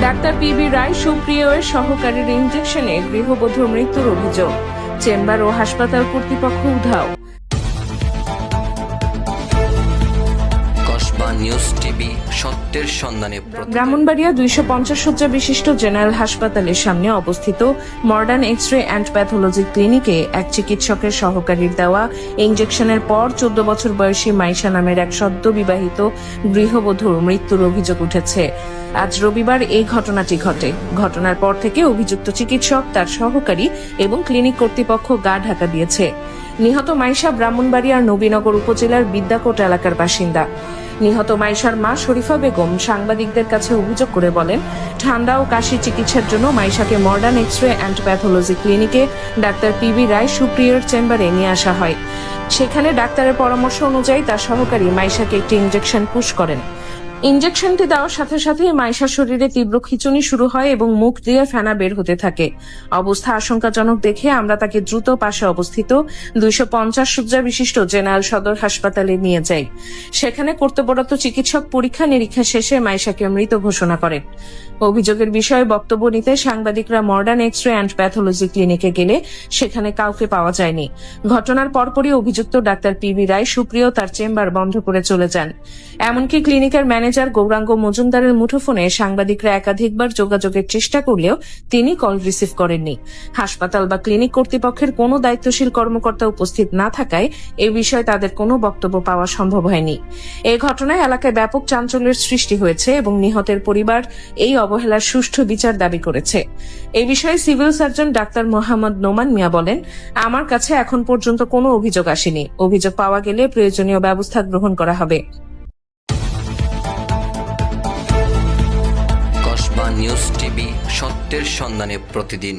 Doctor P B সুপ্রিয়র সহকারীর ইনজেকশনে গৃহবধূর মৃত্যুর অভিযোগ, চেম্বার ও হাসপাতাল কর্তৃপক্ষ উধাও। কসবা নিউজ টিভি সত্যের সন্ধানে। ব্রাহ্মণবাড়িয়া 250 শয্যা বিশিষ্ট জেনারেল হাসপাতালের সামনে অবস্থিত modern x ray and pathology ক্লিনিকে এক চিকিৎসকের সহকারীর দেওয়া ইনজেকশনের পর 14 বছর বয়সী মাইশা নামের এক সদ্য বিবাহিত গৃহবধূর মৃত্যুর অভিযোগ উঠেছে। আজ রবিবার এই ঘটনাটি ঘটে। ঘটনার পর থেকে অভিযুক্ত চিকিৎসক, তার সহকারী এবং ক্লিনিক কর্তৃপক্ষ গা ঢাকা দিয়েছে। নিহত মাইশা ব্রাহ্মণবাড়িয়ার নবীনগর উপজেলার বিদ্যাকোট এলাকার বাসিন্দা। নিহত মাইশার মা শরীফা বেগম সাংবাদিকদের কাছে অভিযোগ করে বলেন, ঠান্ডা ও কাশি চিকিৎসার জন্য মাইশাকে modern x ray and pathology ক্লিনিকে ডাক্তার পিবি রায় সুপ্রিয়র চেম্বারে নিয়ে আসা হয়। সেখানে ডাক্তারের পরামর্শ অনুযায়ী তার সহকারী মাইশাকে একটি ইনজেকশন পুশ করেন। ইনজেকশনটি দেওয়ার সাথে সাথে মাইশার শরীরে তীব্র খিঁচুনি শুরু হয় এবং মুখ দিয়ে ফেনা বের হতে থাকে। অবস্থা আশঙ্কাজনক দেখে আমরা তাকে দ্রুত পাশে অবস্থিত 250 শয্যা বিশিষ্ট জেনারেল সদর হাসপাতালে নিয়ে যাই। সেখানে কর্তব্যরত চিকিৎসক পরীক্ষা নিরীক্ষা শেষে মাইশাকে মৃত ঘোষণা করেন। অভিযোগের বিষয়ে বক্তব্য নিতে সাংবাদিকরা modern x ray and pathology ক্লিনিকে গেলে সেখানে কাউকে পাওয়া যায়নি। ঘটনার পরপরই অভিযুক্ত ডাক্তার পিবি রায় সুপ্রিয় তার চেম্বার বন্ধ করে চলে যান। এমনকি ক্লিনিকের ম্যানেজার গৌরাঙ্গ মজুমদারের মুঠোফোনে সাংবাদিকরা একাধিকবার যোগাযোগের চেষ্টা করলেও তিনি কল রিসিভ করেননি। হাসপাতাল বা ক্লিনিক কর্তৃপক্ষের কোনো দায়িত্বশীল কর্মকর্তা উপস্থিত না থাকায় এ বিষয়ে তাদের কোনো বক্তব্য পাওয়া সম্ভব হয়নি। এই ঘটনায় এলাকায় ব্যাপক চাঞ্চল্যের সৃষ্টি হয়েছে এবং নিহতের পরিবার এই অবহেলার সুষ্ঠু বিচার দাবি করেছে। এই বিষয়ে civil surgeon doctor Mohammad Noman Mia বলেন, আমার কাছে এখন পর্যন্ত কোনো অভিযোগ আসেনি। অভিযোগ পাওয়া গেলে প্রয়োজনীয় ব্যবস্থা গ্রহণ করা হবে। কসবা নিউজ টিভি সত্যের সন্ধানে প্রতিদিন।